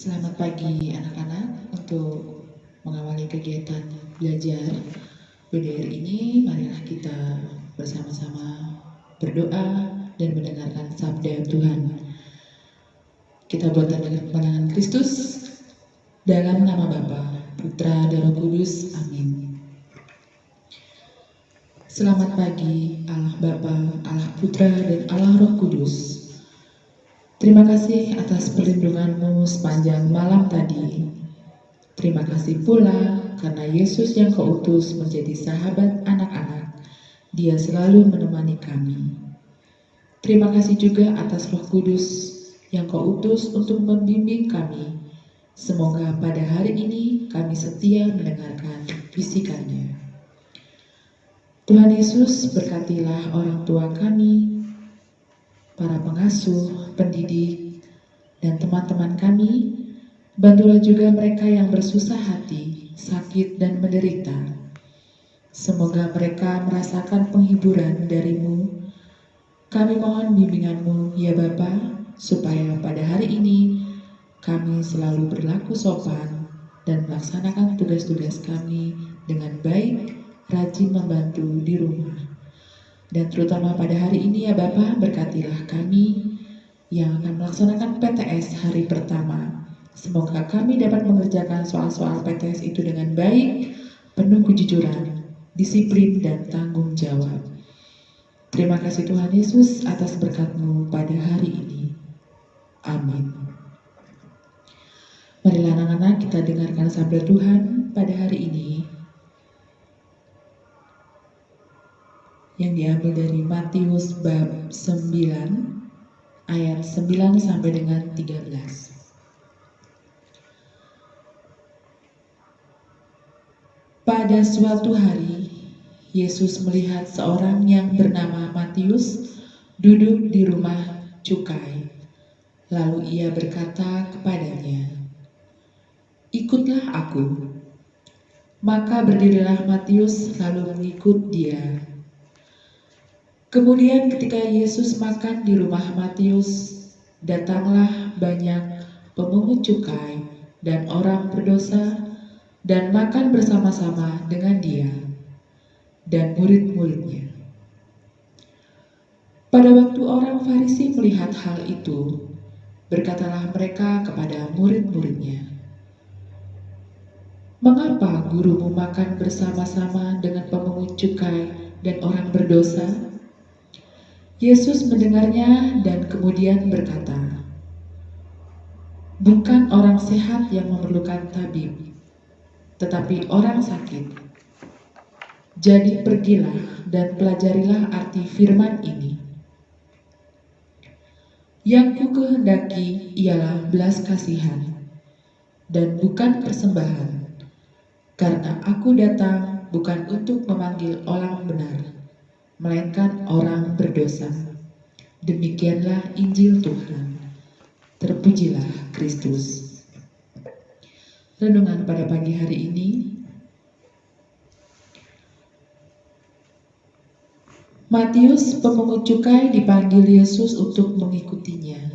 Selamat pagi anak-anak. Untuk mengawali kegiatan belajar BDR ini, marilah kita bersama-sama berdoa dan mendengarkan sabda Tuhan. Kita buat tanda kemenangan Kristus dalam nama Bapa, Putra, dan Roh Kudus. Amin. Selamat pagi Allah Bapa, Allah Putra, dan Allah Roh Kudus. Terima kasih atas perlindungan-Mu sepanjang malam tadi. Terima kasih pula karena Yesus yang Kau utus menjadi sahabat anak-anak. Dia selalu menemani kami. Terima kasih juga atas Roh Kudus yang Kau utus untuk membimbing kami. Semoga pada hari ini kami setia mendengarkan bisikan-Nya. Tuhan Yesus, berkatilah orang tua kami, para pengasuh, pendidik, dan teman-teman kami. Bantulah juga mereka yang bersusah hati, sakit, dan menderita. Semoga mereka merasakan penghiburan dari-Mu. Kami mohon bimbingan-Mu, ya Bapa, supaya pada hari ini kami selalu berlaku sopan dan melaksanakan tugas-tugas kami dengan baik, rajin membantu di rumah. Dan terutama pada hari ini ya Bapa, berkatilah kami yang akan melaksanakan PTS hari pertama. Semoga kami dapat mengerjakan soal-soal PTS itu dengan baik, penuh kejujuran, disiplin, dan tanggung jawab. Terima kasih Tuhan Yesus atas berkat-Mu pada hari ini. Amin. Marilah anak-anak kita dengarkan sabda Tuhan pada hari ini, yang diambil dari Matius bab 9 ayat 9 sampai dengan 13. Pada suatu hari, Yesus melihat seorang yang bernama Matius duduk di rumah cukai. Lalu ia berkata kepadanya, "Ikutlah aku." Maka berdirilah Matius lalu mengikut dia. Kemudian ketika Yesus makan di rumah Matius, datanglah banyak pemungut cukai dan orang berdosa dan makan bersama-sama dengan dia dan murid-muridnya. Pada waktu orang Farisi melihat hal itu, berkatalah mereka kepada murid-muridnya, "Mengapa gurumu makan bersama-sama dengan pemungut cukai dan orang berdosa?" Yesus mendengarnya dan kemudian berkata, "Bukan orang sehat yang memerlukan tabib, tetapi orang sakit. Jadi pergilah dan pelajarilah arti firman ini. Yang kukehendaki ialah belas kasihan, dan bukan persembahan, karena aku datang bukan untuk memanggil orang benar, melainkan orang berdosa." Demikianlah Injil Tuhan. Terpujilah Kristus. Renungan pada pagi hari ini, Matius pemungut cukai dipanggil Yesus untuk mengikutinya.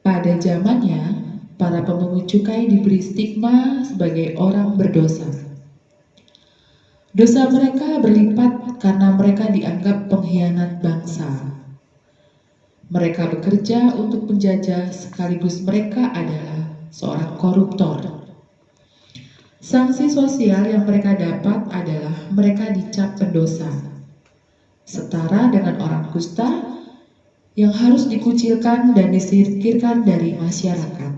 Pada zamannya, para pemungut cukai diberi stigma sebagai orang berdosa. Dosa mereka berlipat karena mereka dianggap pengkhianat bangsa. Mereka bekerja untuk penjajah sekaligus mereka adalah seorang koruptor. Sanksi sosial yang mereka dapat adalah mereka dicap pendosa, setara dengan orang kusta yang harus dikucilkan dan disingkirkan dari masyarakat.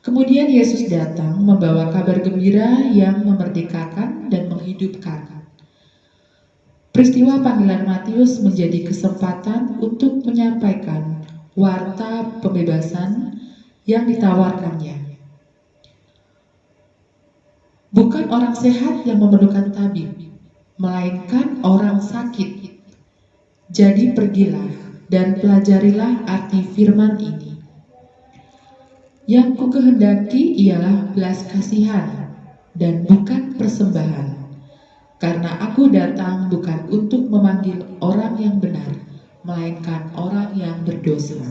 Kemudian Yesus datang membawa kabar gembira yang memerdekakan dan menghidupkan. Peristiwa panggilan Matius menjadi kesempatan untuk menyampaikan warta pembebasan yang ditawarkannya. Bukan orang sehat yang memerlukan tabib, melainkan orang sakit. Jadi pergilah dan pelajarilah arti firman ini. Yang kukehendaki ialah belas kasihan dan bukan persembahan, karena aku datang bukan untuk memanggil orang yang benar, melainkan orang yang berdosa.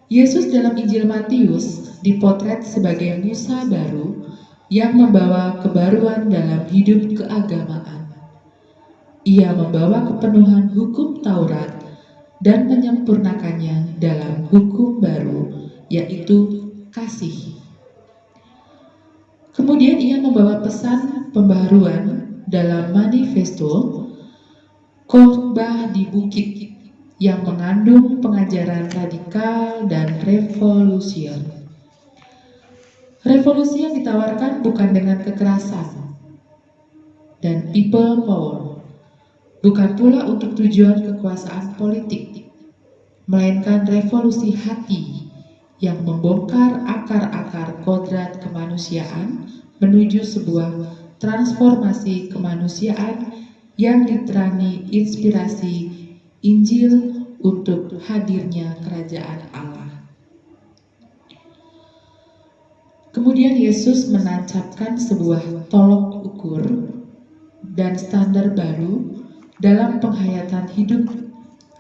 Yesus dalam Injil Matius dipotret sebagai Musa baru yang membawa kebaruan dalam hidup keagamaan. Ia membawa kepenuhan hukum Taurat dan menyempurnakannya dalam hukum baru, yaitu kasih. Kemudian ia membawa pesan pembaharuan dalam manifesto khotbah di bukit yang mengandung pengajaran radikal dan revolusioner. Revolusi yang ditawarkan bukan dengan kekerasan dan people power, bukan pula untuk tujuan kekuasaan politik, melainkan revolusi hati yang membongkar akar-akar kodrat kemanusiaan menuju sebuah transformasi kemanusiaan yang diterangi inspirasi Injil untuk hadirnya kerajaan Allah. Kemudian Yesus menancapkan sebuah tolok ukur dan standar baru dalam penghayatan hidup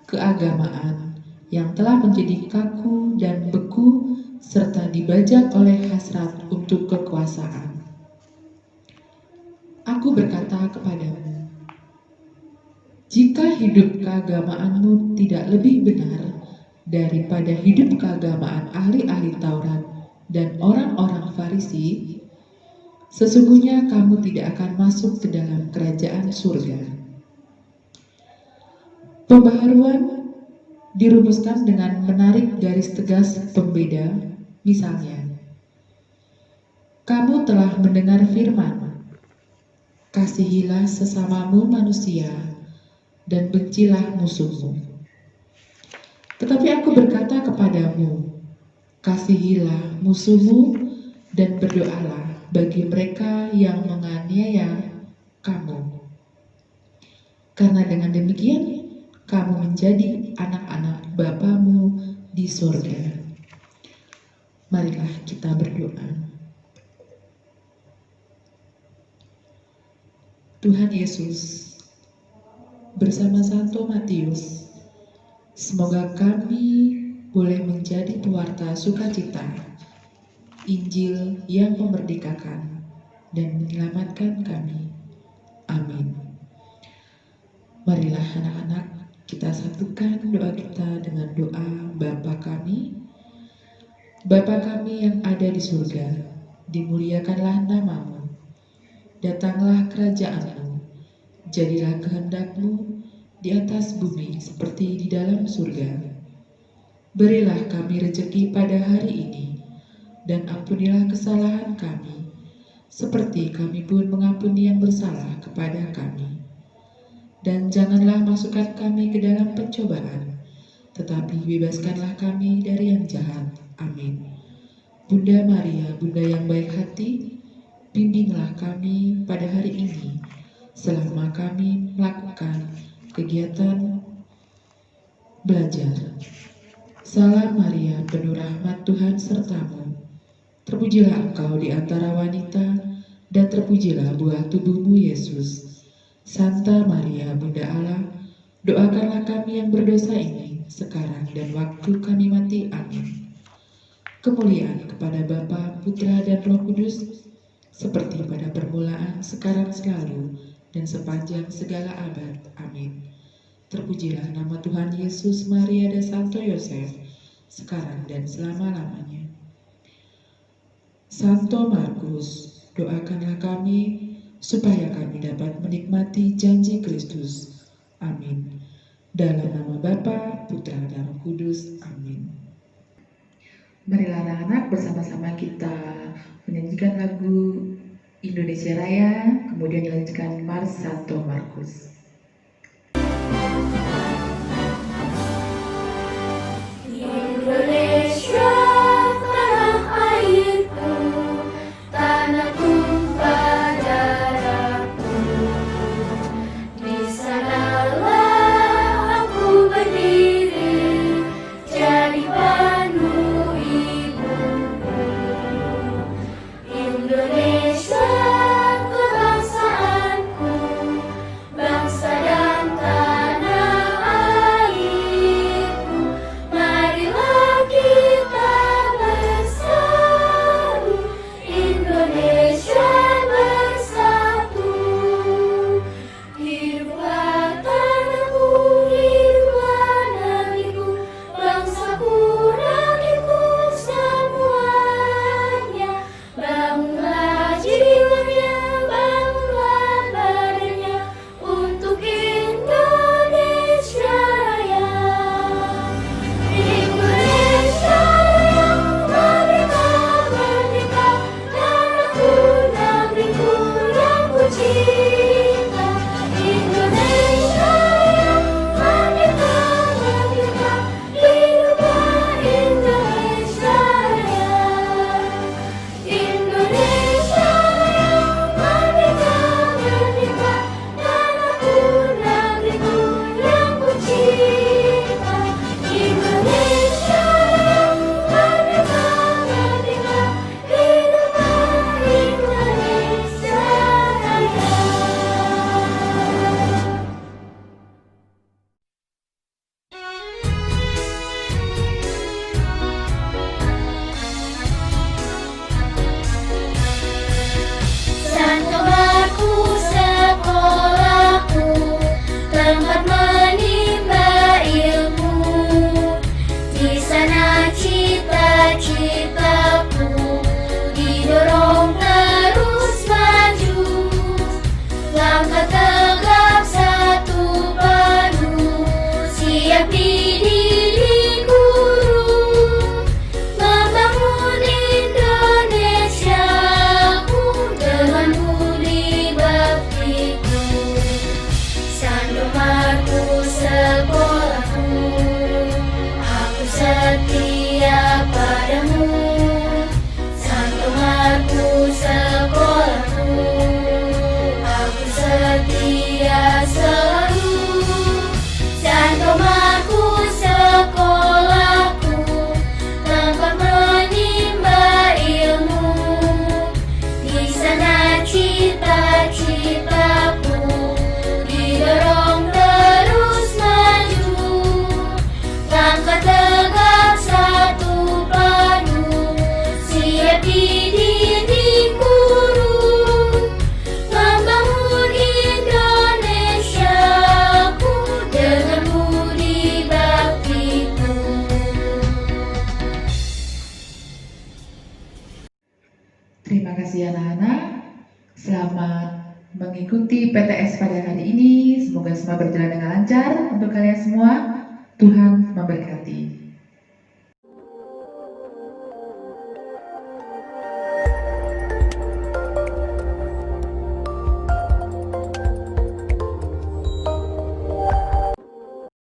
keagamaan yang telah menjadi kaku dan beku serta dibajak oleh hasrat untuk kekuasaan. Aku berkata kepadamu, jika hidup keagamaanmu tidak lebih benar daripada hidup keagamaan ahli-ahli Taurat dan orang-orang Farisi, sesungguhnya kamu tidak akan masuk ke dalam kerajaan surga. Pembaharuan dirumuskan dengan menarik garis tegas pembeda, misalnya, kamu telah mendengar firman, kasihilah sesamamu manusia dan bencilah musuhmu. Tetapi aku berkata kepadamu, kasihilah musuhmu dan berdoalah bagi mereka yang menganiaya kamu. Karena dengan demikian, kamu menjadi anak-anak Bapamu di surga. Marilah kita berdoa. Tuhan Yesus, bersama Santo Matius, semoga kami boleh menjadi pewarta sukacita Injil yang memerdekakan dan menyelamatkan kami. Amin. Marilah anak-anak, kita satukan doa kita dengan doa Bapa kami. Bapa kami yang ada di surga, dimuliakanlah namamu. Datanglah kerajaanmu, jadilah kehendakmu di atas bumi seperti di dalam surga. Berilah kami rezeki pada hari ini, dan ampunilah kesalahan kami, seperti kami pun mengampuni yang bersalah kepada kami. Dan janganlah masukkan kami ke dalam pencobaan, tetapi bebaskanlah kami dari yang jahat. Amin. Bunda Maria, Bunda yang baik hati, bimbinglah kami pada hari ini, selama kami melakukan kegiatan belajar. Salam Maria, penuh rahmat Tuhan sertamu. Terpujilah engkau di antara wanita, dan terpujilah buah tubuhmu Yesus. Santa Maria, Bunda Allah, doakanlah kami yang berdosa ini, sekarang dan waktu kami mati. Amin. Kemuliaan kepada Bapa, Putra, dan Roh Kudus, seperti pada permulaan, sekarang, selalu, dan sepanjang segala abad. Amin. Terpujilah nama Tuhan Yesus, Maria, dan Santo Yosef, sekarang dan selama-lamanya. Santo Markus, doakanlah kami, supaya kami dapat menikmati janji Kristus. Amin. Dalam nama Bapa, Putra, dan Roh Kudus. Amin. Marilah anak-anak bersama-sama kita menyanyikan lagu Indonesia Raya, kemudian dilanjutkan Mars Santo Markus. Indonesia, tanah airku, tanah tumpah darahku. Di sanalah aku berdiri, jadi penuh ibuku. Indonesia, kebangsaanku, bangsa dan tanah cita-citaku didorong terus maju, langkah tegap satu padu, siap dididik guru, membangun Indonesiaku dengan budi baktiku. Sandomarku sekolahku, aku setia padamu. Sandomarku sekolahku, aku setia selalu. Sandomarku sekolahku, tempat menimba ilmu. Di sana cita-citaku didorong terus maju, langkah tegap satu padu, siap dididik guru, membangun Indonesiaku dengan budi baktiku. Terima kasih anak-anak. Selamat mengikuti PTS pada hari ini. Semoga semua berjalan dengan lancar untuk kalian semua. Tuhan memberkati.